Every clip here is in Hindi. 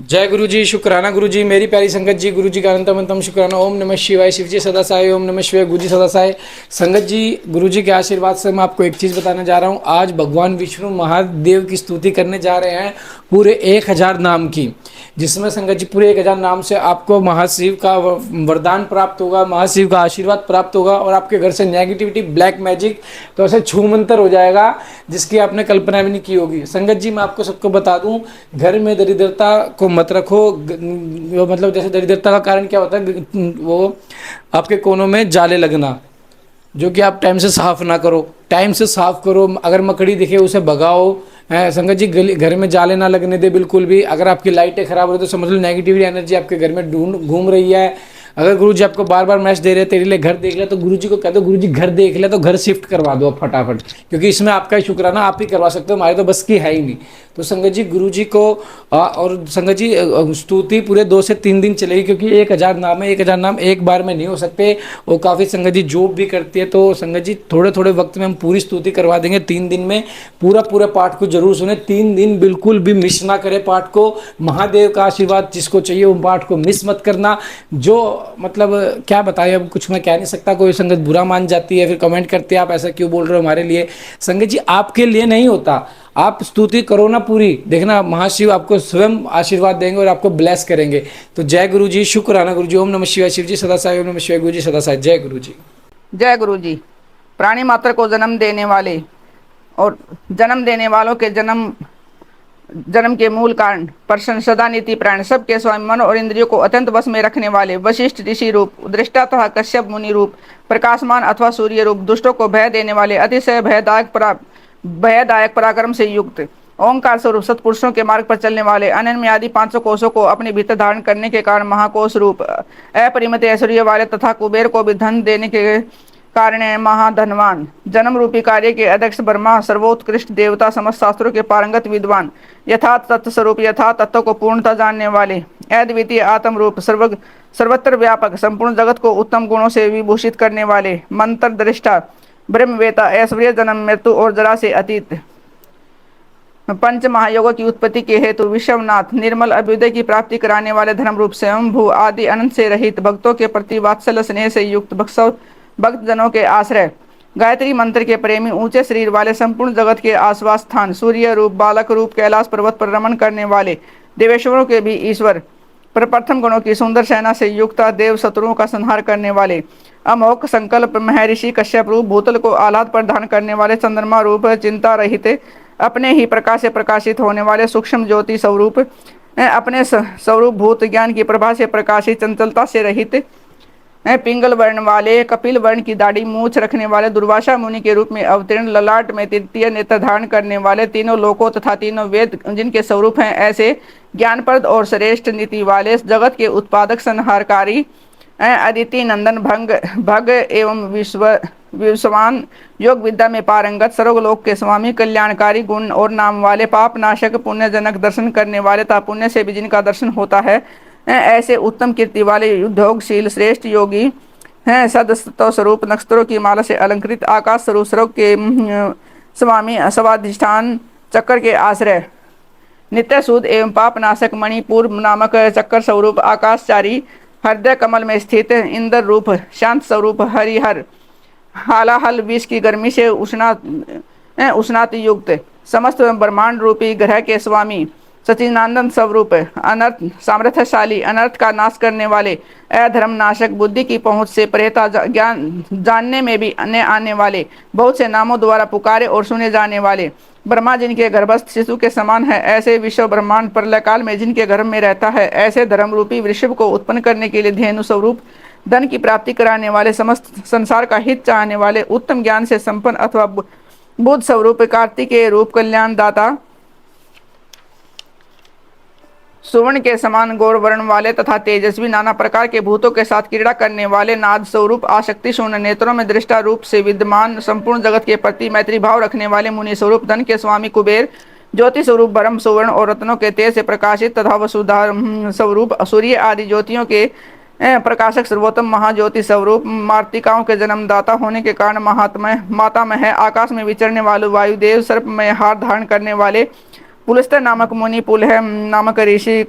जय गुरु जी, शुक्राना गुरु जी, मेरी प्यारी संगत जी, गुरु जी का अनंतम अनंतम शुक्राना। ओम नमः शिवाय, शिव जी सदा साई, ओम नमः शिवाय, गुरु जी सदा साई। संगत जी, गुरु जी के आशीर्वाद से मैं आपको एक चीज़ बताने जा रहा हूँ। आज भगवान विष्णु महादेव की स्तुति करने जा रहे हैं पूरे 1000 नाम की, जिसमें संगत जी पूरे 1000 नाम से आपको महाशिव का वरदान प्राप्त होगा, महाशिव का आशीर्वाद प्राप्त होगा और आपके घर से नेगेटिविटी, ब्लैक मैजिक तो ऐसे छूमंतर हो जाएगा जिसकी आपने कल्पना भी नहीं की होगी। संगत जी, मैं आपको सबको बता दूं, घर में दरिद्रता को मत रखो। मतलब जैसे दरिद्रता का कारण क्या होता है, वो आपके कोनों में जाले लगना, जो कि आप टाइम से साफ ना करो। टाइम से साफ करो, अगर मकड़ी दिखे उसे भगाओ। संगत जी, गली घर में जाले ना लगने दे बिल्कुल भी। अगर आपकी लाइटें खराब हो रही तो समझ लो नेगेटिविटी एनर्जी आपके घर में ढूंढ घूम रही है। अगर गुरु जी आपको बार बार मैसेज दे रहे हैं तेरे लिए घर देख ले, तो गुरु जी को कह दो गुरु जी घर देख ले, तो घर शिफ्ट करवा दो अब फटाफट, क्योंकि इसमें आपका ही शुक्राना आप ही करवा सकते हो, हमारे तो बस की है ही नहीं। तो संगत जी, गुरु जी को और संगत जी स्तुति पूरे 2 से 3 दिन चलेगी, क्योंकि 1000 नाम है। 1000 नाम एक बार में नहीं हो सकते। वो काफ़ी संगत जी जॉब भी करती है, तो संगत जी थोड़े थोड़े वक्त में हम पूरी स्तुति करवा देंगे। 3 दिन में पूरा पूरा पाठ को जरूर सुने, 3 दिन बिल्कुल भी मिस ना करे पाठ को। महादेव का आशीर्वाद जिसको चाहिए वो पाठ को मिस मत करना। जो मतलब क्या बताएं, अब कुछ मैं कह नहीं सकता। कोई संगत बुरा मान जाती है, फिर कमेंट करते हैं आप ऐसा क्यों बोल रहे हो हमारे लिए। संगत जी, आपके लिए नहीं होता, आप स्तुति करो ना पूरी, देखना महाशिव आपको स्वयं आशीर्वाद देंगे और आपको ब्लेस करेंगे। तो जय गुरु जी, शुक्राना गुरु जी। ओम नमः शिवाय, शिव जी सदा साई, ओम नमः शिवाय, गुरु जी सदा साई। जय गुरु जी। जय गुरु जी। प्राणी मात्र को जन्म देने वाले और जन्म देने वालों के जन्म के मूल कारण प्रश्न सदा नीति प्राण सबके स्वामी मन और इंद्रियों को अत्यंत वश में रखने वाले वशिष्ठ ऋषि रूप, दृष्टा तथा कश्यप मुनि रूप, प्रकाशमान अथवा सूर्य रूप, दुष्टों को भय देने वाले अतिशय भयदायक पराक्रम से युक्त ओंकार स्वरूप, सत्पुरुषों के मार्ग पर चलने वाले अनन्य आदि 500 कोशों को अपने भीतर धारण करने के कारण महाकोश रूप, अपरिमित ऐश्वर्य वाले तथा कुबेर को भी धन देने के कारण महाधनवान, जन्म रूपी कार्य के अध्यक्ष ब्रह्मा, सर्वोत्कृष्ट देवता, समस्त शास्त्रों के पारंगत विद्वान, यथा तत्व स्वरूप यथा तत्व को पूर्णता जानने वाले, अद्वितीय आत्म रूप, सर्वत्र व्यापक, संपूर्ण जगत को उत्तम गुणों से विभूषित करने वाले, मंत्र दृष्टा, ब्रह्मवेता, ऐश्वर्य, जन्म मृत्यु और जरा से अतीत, पंच महायोगों की उत्पत्ति के हेतु विश्वनाथ, निर्मल अभ्युदय की प्राप्ति कराने वाले धर्म रूप, स्वयं भू आदि अनंत से रहित, भक्तों के प्रति वात्सल्य स्नेह से युक्त, भक्त जनों के आश्रय, गायत्री मंत्र के प्रेमी, ऊंचे शरीर वाले, संपूर्ण जगत के आश्वास स्थान, सूर्य रूप, बालक रूप, कैलाश पर्वत पर रमण करने वाले, देवेश्वरों के भी ईश्वर, प्रप्रथम गुणों की सुंदर सेना से युक्त, देव शत्रुओं का संहार करने वाले, अमोक संकल्प महर्षि कश्यप रूप, भूतल को आह्लाद पर धारण करने वाले, चंद्रमा रूप, चिंता रहित, अपने ही प्रकाश से प्रकाशित होने वाले, सूक्ष्म ज्योति स्वरूप, अपने स्वरूप भूत ज्ञान की प्रभा से प्रकाशित, चंचलता से रहित, पिंगल वर्ण वाले, कपिल वर्ण की दाढ़ी मूछ रखने वाले, दुर्वासा मुनि के रूप में अवतीर्ण, ललाट में तृतीय नेत्र धारण करने वाले, तीनों लोकों तथा तीनों वेद जिनके स्वरूप हैं ऐसे, ज्ञानप्रद और श्रेष्ठ नीति वाले, जगत के उत्पादक, संहारकारी, अदिति नंदन, भग एवं विश्वान, योग विद्या में पारंगत, सर्वलोक के स्वामी, कल्याणकारी गुण और नाम वाले, पाप नाशक, पुण्यजनक, दर्शन करने वाले तथा पुण्य से भी जिनका दर्शन होता है ऐसे उत्तम कीर्ति वाले, उद्योगशील, श्रेष्ठ योगी हैं, सदस्तव स्वरूप, नक्षत्रों की माला से अलंकृत, आकाश स्वरूप, सर्व के स्वामी, स्वाधिष्ठान चक्र के आश्रय, नित्य शुद्ध एवं पाप नाशक, मणिपुर नामक चक्कर स्वरूप, आकाशचारी, हृदय कमल में स्थित, इंद्र रूप, शांत स्वरूप, हरिहर, हालाहल विष की गर्मी से उष्णाति युक्त, समस्त ब्रह्मांड रूपी ग्रह के स्वामी, सचिदानंद स्वरूप, अनर्थ सामर्थ्यशाली, अनर्थ का नाश करने वाले, अधर्म नाशक, बुद्धि की पहुंच से परेता, ज्ञान जानने में भी अन्य आने वाले, बहुत से नामों द्वारा पुकारे और सुने जाने वाले, ब्रह्मा जिनके गर्भस्थ शिशु के समान है ऐसे, विश्व ब्रह्मांड प्रलय काल में जिनके गर्भ में रहता है ऐसे, धर्म रूपी वृषभ को उत्पन्न करने के लिए धेनु स्वरूप, धन की प्राप्ति कराने वाले, समस्त संसार का हित चाहने वाले, उत्तम ज्ञान से संपन्न अथवा बुद्ध स्वरूप, कार्तिकेय रूप, कल्याण दाता, सुवर्ण के समान गौर वर्ण वाले तथा तेजस्वी, नाना प्रकार के भूतों के साथ क्रीड़ा करने वाले, नाद स्वरूप, आसक्ति शून्य, नेत्रों में दृष्टा रूप से विद्यमान, संपूर्ण जगत के प्रति मैत्री भाव रखने वाले, मुनि स्वरूप, धन के स्वामी कुबेर, ज्योति स्वरूप, ब्रह्म, सुवर्ण और रत्नों के तेज से प्रकाशित तथा वसुधा स्वरूप, सूर्य आदि ज्योतियों के प्रकाशक, सर्वोत्तम महाज्योति स्वरूप, मार्तिकाओं के जन्मदाता होने के कारण माता में है, आकाश में विचरने वाले वायुदेव, सर्प में हार धारण करने वाले, पुलस्त्य नामक मुनि, पुल है नामक ऋषि,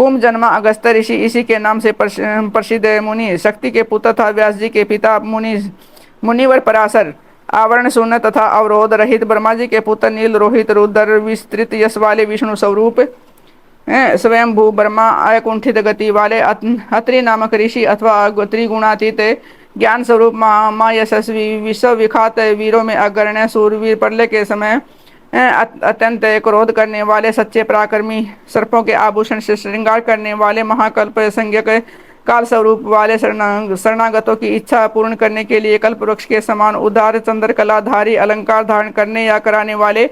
कुंभ जन्मा अगस्त ऋषि, इसी के नाम से प्रसिद्ध मुनि, शक्ति के पुत्र था, व्यास जी के पिता मुनिवर पराशर, आवरण शून्य तथा अवरोध रहित ब्रह्मा जी के पुत्र नील, रोहित, रुद्र, विस्तृत यश वाले विष्णु स्वरूप, स्वयं भू ब्रह्मा, अकुंठित गति वाले अत्रि नामक ऋषि अथवा त्रिगुणातीत ज्ञान स्वरूप, माँ यशस्वी, विश्व विख्यात वीरों में अग्रण्य, सूरवीर, प्रलय के समय अत्यंत क्रोध करने वाले, सच्चे पराक्रमी, सर्पों के आभूषण से श्रृंगार करने वाले, महाकल्प संज्ञक काल स्वरूप वाले, शरणागतों की इच्छा पूर्ण करने के लिए कल्प वृक्ष के समान उदार, चंद्रकलाधारी, अलंकार धारण करने या कराने वाले,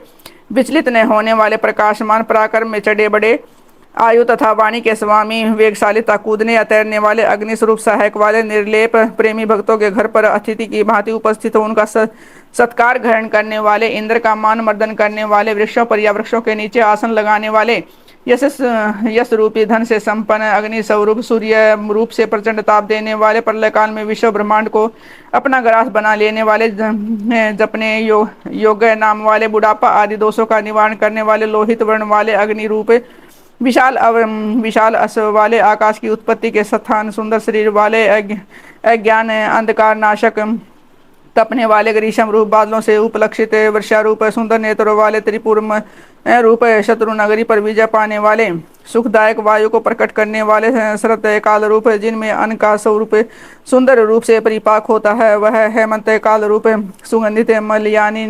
विचलित न होने वाले, प्रकाशमान, पराक्रम में चढ़े बड़े, आयु तथा वाणी के स्वामी, वेगशालिता, कूदने या तैरने वाले, अग्नि स्वरूप सहायक वाले, निर्लेप, प्रेमी भक्तों के घर पर अतिथि की भांति उपस्थित हो उनका सत्कार ग्रहण करने वाले, इंद्र का मान मर्दन करने वाले, वृक्षों पर या वृक्षों के नीचे आसन लगाने वाले, यश रूपी धन से संपन्न, अग्नि स्वरूप, सूर्य रूप से प्रचंड ताप देने वाले, प्रलय काल में विश्व ब्रह्मांड को अपना ग्रास बना लेने वाले, जपने योग्य नाम वाले, बुढ़ापा आदि दोषों का निवारण करने वाले, लोहित वर्ण वाले, अग्नि रूप, विशाल अश्व वाले, आकाश की उत्पत्ति के स्थान, सुंदर शरीर वाले, अज्ञान अंधकार नाशक, तपने वाले, ग्रीष्म रूप, बादलों से उपलक्षित, वर्षा रूप, सुंदर नेत्रों वाले, त्रिपुर रूप, शत्रु नगरी पर विजय पाने वाले, सुखदायक वायु को प्रकट करने वाले, शरत काल रूप, जिनमें अन्न का स्वरूप सुंदर रूप से परिपाक होता है, वह हेमंत काल रूप, सुगंधित मलयानी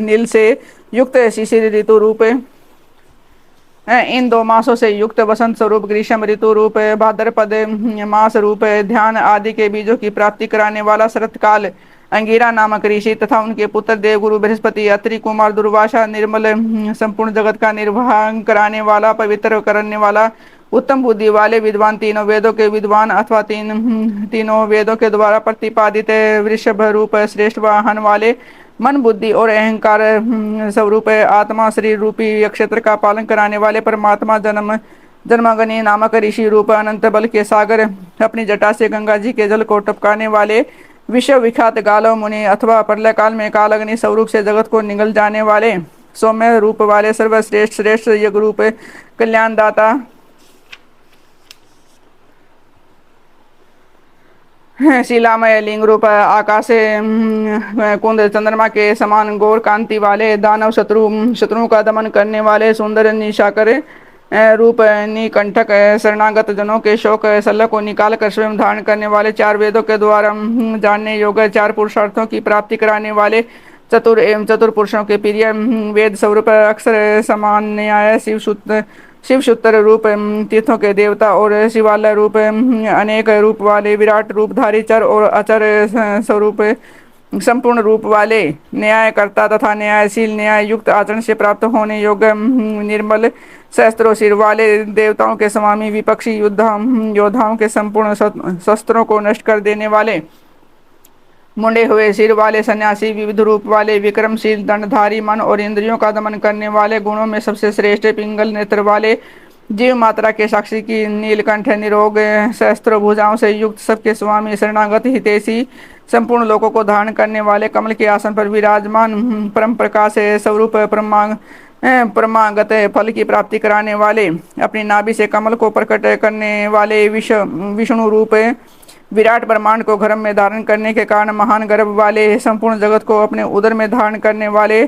नील से युक्त शिशिर ऋतु रूप, इन 2 मासों से युक्त वसंत स्वरूप, ग्रीष्म ऋतु रूप, भाद्रपद मास रूप, ध्यान आदि के बीजों की प्राप्ति कराने वाला, शरत काल, अंगिरा नामक ऋषि तथा उनके पुत्र देवगुरु बृहस्पति, अत्रि कुमार, दुर्वासा, निर्मल, संपूर्ण जगत का निर्वाह कराने वाला, पवित्र करने वाला, उत्तम बुद्धि वाले, विद्वान, तीनों वेदों के विद्वान अथवा तीनों वेदों के द्वारा प्रतिपादित, वृषभ रूप, श्रेष्ठ वाहन वाले, मन, बुद्धि और अहंकार स्वरूप, आत्मा शरीर रूपी क्षेत्र का पालन कराने वाले, परमात्मा, जन्मगनी नामक ऋषि रूप, अनंत बल के सागर, अपनी जटा से गंगा जी के जल को टपकाने वाले, विश्व विख्यात गालो मुनि अथवा प्रलय काल में काल अग्नि स्वरूप से जगत को निगल जाने वाले, सौम्य रूप वाले, सर्वश्रेष्ठ श्रेष्ठ यज्ञ रूप, कल्याणदाता, शिलामय लिंग रूप, आकाश कुंद चंद्रमा के समान गौर कांति वाले, दानव शत्रुओं का दमन करने वाले, सुंदर निशाकर रूप, निकंठक, शरणागत जनों के शोक शल्य को निकाल कर स्वयं धारण करने वाले, 4 वेदों के द्वारा जानने योग्य 4 पुरुषार्थों की प्राप्ति कराने वाले, चतुर एवं चतुर पुरुषों के प्रिय, वेद स्वरूप, अक्षर समान न्याय, शिवशुतर रूप, तीर्थों के देवता और शिवालय रूप, अनेक रूप वाले, विराट रूपधारी, चर और अचर स्वरूप, संपूर्ण रूप वाले, न्यायकर्ता तथा न्यायशील, न्याय युक्त आचरण से प्राप्त होने योग्य, निर्मल शस्त्रों सिर वाले, देवताओं के स्वामी, विपक्षी योद्धाओं के संपूर्ण शस्त्रों को नष्ट कर देने वाले, मुंडे हुए सिर वाले, सन्यासी, विविध रूप वाले, विक्रमशील, दंडधारी, मन और इंद्रियों का दमन करने वाले, गुणों में सबसे श्रेष्ठ, पिंगल नेत्र वाले, जीव मात्रा के साक्षी की, नीलकंठ, निरोग, सहस्त्र भुजाओं से युक्त, सबके स्वामी, शरणागत, हितैषी, संपूर्ण लोकों को धारण करने वाले, कमल के आसन पर विराजमान, परम प्रकाश स्वरूप, परमागत फल की प्राप्ति कराने वाले, अपनी नाभि से कमल को प्रकट करने वाले, विष्णु रूप, विराट ब्रह्मांड को गर्भ में धारण करने के कारण महान गर्भ वाले, संपूर्ण जगत को अपने उदर में धारण करने वाले,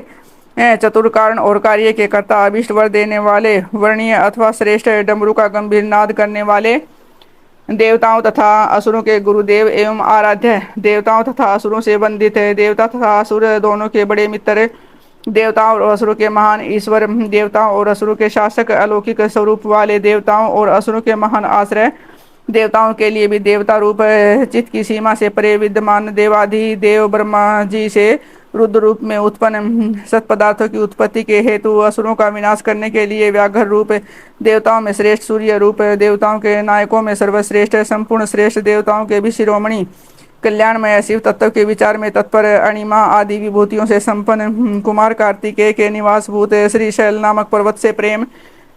चतुर कारण और कार्य के कर्ता, अभिष्ट वर देने वाले, वर्णीय अथवा श्रेष्ठ डमरू का गंभीर नाद करने वाले, देवताओं तथा असुरों के गुरुदेव एवं आराध्य, देवताओं तथा असुरों से वंदित है, देवता तथा असुर दोनों के बड़े मित्र, देवताओं और असुरों के महान ईश्वर, देवताओं और असुरों के शासक, अलौकिक स्वरूप वाले, देवताओं और असुरों के महान आश्रय, देवताओं के लिए भी देवता रूप, चित्त की सीमा से परे विद्यमान, देवाधि देव ब्रह्मा जी से रुद्र रूप में उत्पन्न, सत्पदार्थों की उत्पत्ति के हेतु असुरों का विनाश करने के लिए व्याघ्र रूप, देवताओं में श्रेष्ठ सूर्य रूप, देवताओं के नायकों में सर्वश्रेष्ठ, संपूर्ण श्रेष्ठ, देवताओं के भी शिरोमणि, कल्याणमय, शिव तत्व के विचार में तत्पर, अणिमा आदि विभूतियों से संपन्न, कुमार कार्तिकेय के निवास भूत, श्री शैल नामक पर्वत से प्रेम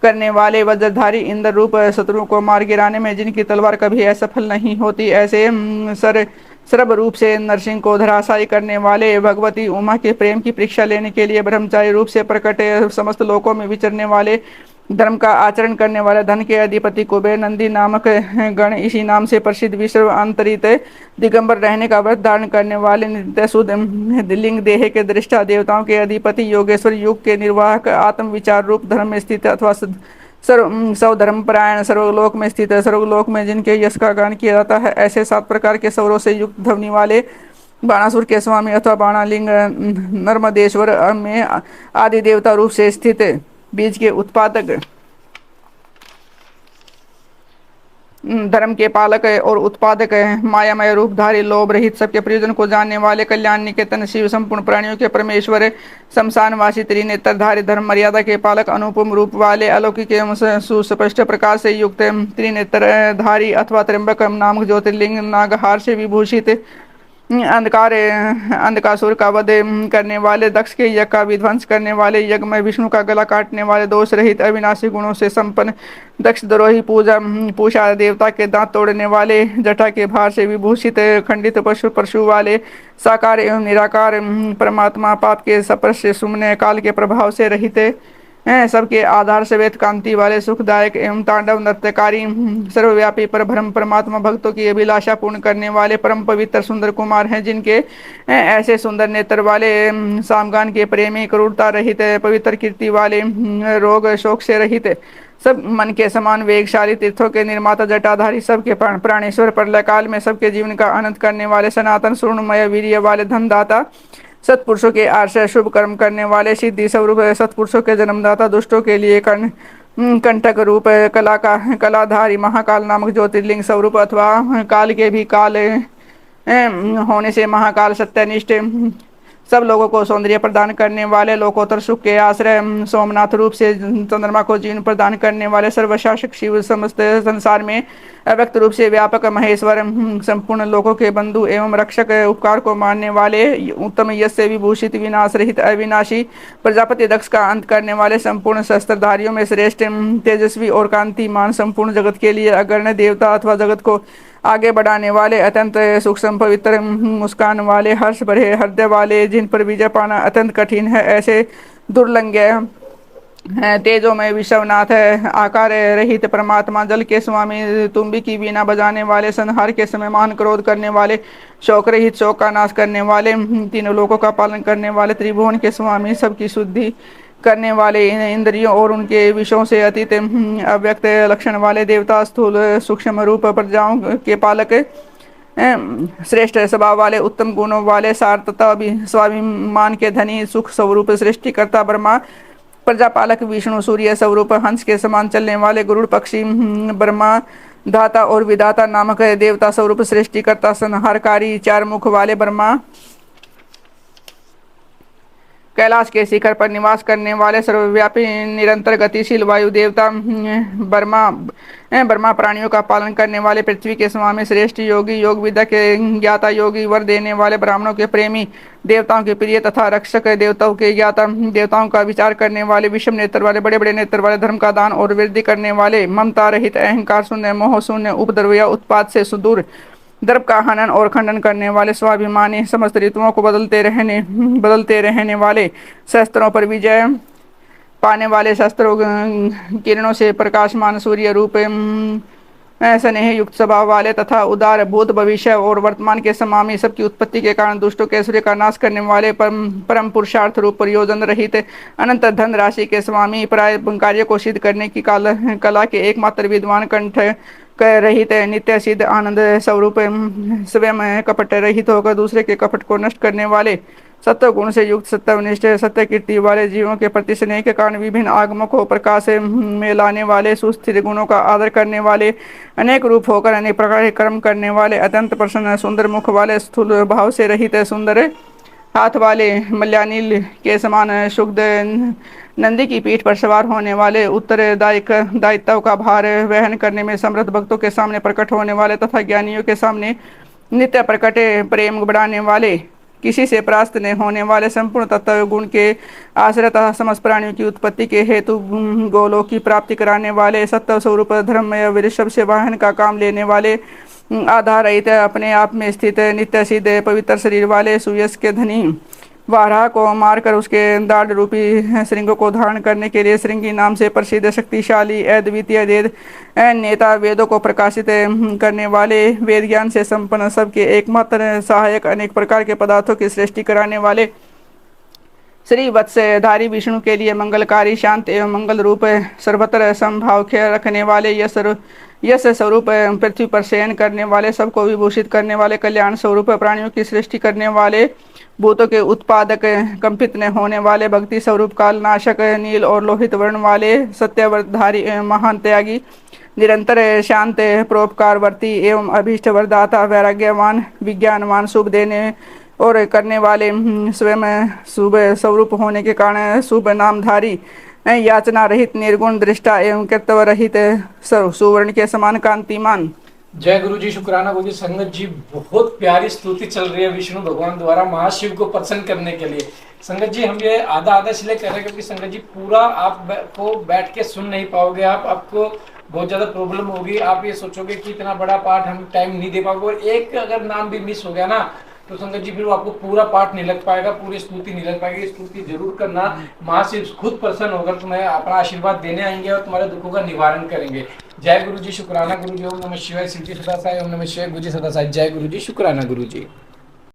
करने वाले, वज्रधारी, इंद्र रूप, शत्रुओं को मार गिराने में जिनकी तलवार कभी असफल नहीं होती, ऐसे सर्व रूप से नरसिंह को धराशायी करने वाले, भगवती उमा के प्रेम की परीक्षा लेने के लिए ब्रह्मचारी रूप से प्रकट, समस्त लोकों में विचरने वाले, धर्म का आचरण करने वाले धन के अधिपति कुबेर नंदी नामक गण इसी नाम से प्रसिद्ध विश्व अंतरित दिगंबर रहने का व्रत धारण करने वाले नित्य शुद्ध लिंग देह के दृष्टा देवताओं के अधिपति योगेश्वर युग के निर्वाहक आत्म विचार रूप धर्म में स्थित अथवा सर्वधर्म परायण सर्वलोक में स्थित है। सर्वलोक में जिनके यश का गान किया जाता है ऐसे 7 प्रकार के स्वरों से युक्त ध्वनि वाले बाणासुर के स्वामी अथवा बाणालिंग नर्मदेश्वर में आदि देवता रूप से स्थित बीज के उत्पादक धर्म के पालक है और उत्पादक है, मायामय रूपधारी लोभ रहित सबके प्रयोजन को जानने वाले कल्याण निकेतन शिव संपूर्ण प्राणियों के परमेश्वर शमशानवासी त्रिनेत्रधारी धर्म मर्यादा के पालक अनुपम रूप वाले अलौकिक एवं सुस्पष्ट प्रकाश से युक्त त्रिनेत्रधारी अथवा त्र्यंबक नामक ज्योतिर्लिंग नागहार से विभूषित अंधकासुर का वध करने वाले दक्ष के यज्ञ का विध्वंस करने वाले यज्ञ में विष्णु का गला काटने वाले दोष रहित अविनाशी गुणों से संपन्न दक्ष द्रोही पूषा देवता के दांत तोड़ने वाले जटा के भार से विभूषित खंडित पशु वाले साकार एवं निराकार परमात्मा पाप के स्पर्श से सुमने काल के प्रभाव से रहित सबके आधार सवेत कांति वाले सुखदायक एवं तांडव नृत्यकारी सर्वव्यापी पर ब्रह्म परमात्मा भक्तों की अभिलाषा पूर्ण करने वाले परम पवित्र सुंदर कुमार हैं जिनके ऐसे सुंदर नेत्र वाले सामगान के प्रेमी क्रूरता रहित पवित्र कीर्ति वाले रोग शोक से रहित सब मन के समान वेगशाली तीर्थों के निर्माता जटाधारी सबके प्राणेश्वर प्रलय काल में सबके जीवन का आनंद करने वाले सनातन स्वर्णमय वीर्य वाले धनदाता सत्पुरुषों के आश्रय शुभ कर्म करने वाले सिद्धि स्वरूप सत्पुरुषों के जन्मदाता दुष्टों के लिए कंटक रूप कलाधारी महाकाल नामक ज्योतिर्लिंग स्वरूप अथवा काल के भी काल होने से महाकाल सत्यनिष्ठ सब लोगों को सौंदर्य प्रदान करने वाले लोकोत्तर सुख के आश्रय सोमनाथ रूप से चंद्रमा को जीवन प्रदान करने वाले सर्वशासक शिव समस्त संसार में अव्यक्त रूप से व्यापक महेश्वर संपूर्ण लोकों के बंधु एवं रक्षक उपकार को मानने वाले उत्तम यश से विभूषित विनाश रहित अविनाशी प्रजापति दक्ष का अंत करने वाले संपूर्ण शस्त्रधारियों में श्रेष्ठ तेजस्वी और कांतिमान संपूर्ण जगत के लिए अग्रण्य देवता अथवा जगत को आगे बढ़ाने वाले अत्यंत सूक्ष्म पवित्र मुस्कान वाले हर्ष भरे हृदय वाले जिन पर विजय पाना अत्यंत कठिन है ऐसे दुर्लंघ्य तेजो में विश्वनाथ है आकार रहित परमात्मा जल के स्वामी तुम्बी की वीणा बजाने वाले संहार के समय मान क्रोध करने वाले शोक रहित शोक का नाश करने वाले तीनों लोकों का पालन करने वाले त्रिभुवन के स्वामी सबकी शुद्धि करने वाले इंद्रियों और उनके विषयों से अतीत अव्यक्त लक्षण वाले देवता स्थूल सूक्ष्म रूप प्रजाओं के पालक श्रेष्ठ स्वभाव वाले उत्तम गुणों वाले सार्थता स्वाभिमान के धनी सुख स्वरूप सृष्टिकर्ता ब्रह्मा प्रजापालक विष्णु सूर्य स्वरूप हंस के समान चलने वाले गरुड़ पक्षी ब्रह्मा धाता और विधाता नामक देवता स्वरूप सृष्टिकर्ता संहारकारी 4 मुख वाले ब्रह्मा कैलाश के शिखर पर निवास करने वाले सर्वव्यापी निरंतर गतिशील वायु देवता ब्रह्मा प्राणियों का पालन करने वाले पृथ्वी के स्वामी श्रेष्ठ योगी योग विद्या के ज्ञाता योगी वर देने वाले ब्राह्मणों के प्रेमी देवताओं के प्रिय तथा रक्षक देवताओं के ज्ञाता देवताओं का विचार करने वाले विषम नेत्र वाले बड़े बड़े नेत्र वाले धर्म का दान और वृद्धि करने वाले ममता रहित अहंकार शून्य मोह शून्य उपद्रव या उत्पाद से सुदूर द्रव का हनन और खंडन करने वाले स्वाभिमानी समस्त ऋतुओं को बदलते रहने वाले शस्त्रों पर विजय पाने वाले शस्त्रों किरणों से प्रकाशमान सूर्य रूप स्नेह युक्त स्वभाव वाले तथा उदार भूत भविष्य और वर्तमान के समामी सबकी उत्पत्ति के कारण दुष्टों के सूर्य का नाश करने वाले परम पुरुषार्थ रूप प्रयोजन रहित अनंत धन राशि के स्वामी प्राय कार्य को सिद्ध करने की कला के एकमात्र विद्वान कंठ रहित नित्य सिद्ध आनंद स्वरूप स्वयं कपट रहित होकर दूसरे के कपट को नष्ट करने वाले सत्य गुण से युक्त सत्यनिष्ठ सत्य कीर्ति वाले जीवों के प्रति स्नेह के कारण विभिन्न आगमों को प्रकाश में लाने वाले सुस्थिर गुणों का आदर करने वाले अनेक रूप होकर अनेक प्रकार के कर्म करने वाले अत्यंत प्रसन्न सुंदर मुख वाले स्थूल भाव से रहित सुंदर हाथ वाले मल्यानील के समान शुद्ध नंदी की पीठ पर सवार होने वाले दायित्व का भार वहन करने में समर्थ भक्तों के सामने प्रकट होने वाले तथा ज्ञानियों के सामने नित्य प्रकट प्रेम बढ़ाने वाले किसी से परास्त नहीं होने वाले संपूर्ण तत्व गुण के आश्रय तथा समस्त प्राणियों की उत्पत्ति के हेतु गोलोक की प्राप्ति कराने वाले सत्य स्वरूप धर्ममय वृषभ से वाहन का काम लेने वाले आधार रहित अपने आप में स्थित नित्य सिद्ध पवित्र शरीर वाले सुयश के धनी वाराह को मारकर उसके दाढ़ रूपी श्रृंग को धारण करने के लिए श्रृंगी नाम से प्रसिद्ध शक्तिशाली अद्वितीय वेद नेता, वेदों को प्रकाशित करने वाले, वेद ज्ञान से संपन्न, सबके एकमात्र सहायक, अनेक प्रकार के पदार्थों की सृष्टि कराने वाले, श्री वत्सधारी विष्णु के लिए मंगलकारी, शांत एवं मंगल रूप, सर्वत्र समभाव रखने वाले, यश स्वरूप, पृथ्वी पर शयन करने वाले, सबको विभूषित करने वाले, कल्याण स्वरूप, प्राणियों की सृष्टि करने वाले, भूतों के उत्पादक, कंपित न होने वाले, भक्ति स्वरूप, कालनाशक, नील और लोहित वर्ण वाले, सत्यव्रतधारी एवं महान त्यागी, निरंतर शांत, परोपकारवर्ती एवं अभीष्ट वरदाता, वैराग्यवान, विज्ञानवान, शुभ देने और करने वाले, स्वयं शुभ स्वरूप होने के कारण शुभ नामधारी, याचना रहित, निर्गुण, दृष्टा एवं कर्तव्य रहित, सुवर्ण के समान कांतिमान। जय गुरु जी, शुक्राना गुरु जी। संगत जी, बहुत प्यारी स्तुति चल रही है विष्णु भगवान द्वारा महाशिव को प्रसन्न करने के लिए। संगत जी, हम ये आधा आधा इसलिए कर रहे हैं क्योंकि संगत जी पूरा आपको बैठ के सुन नहीं पाओगे, आपको बहुत ज्यादा प्रॉब्लम होगी। आप ये सोचोगे कि इतना बड़ा पाठ हम टाइम नहीं दे पाओगे, और एक अगर नाम भी मिस हो गया ना तो संगत जी फिर आपको पूरा पाठ नहीं लग पाएगा, पूरी स्तुति नहीं लग पाएगी। स्तुति जरूर करना, महाशिव खुद प्रसन्न होकर तुम्हें अपना आशीर्वाद देने आएंगे और तुम्हारे दुखों का निवारण करेंगे। जय गुरु जी, शुक्राना गुरु जी। ओम नमः शिवाय, शिव जी सदा साई। ओम नमः शिवाय, गुरु जी सदा साई। जय गुरु जी, शुक्राना गुरु जी।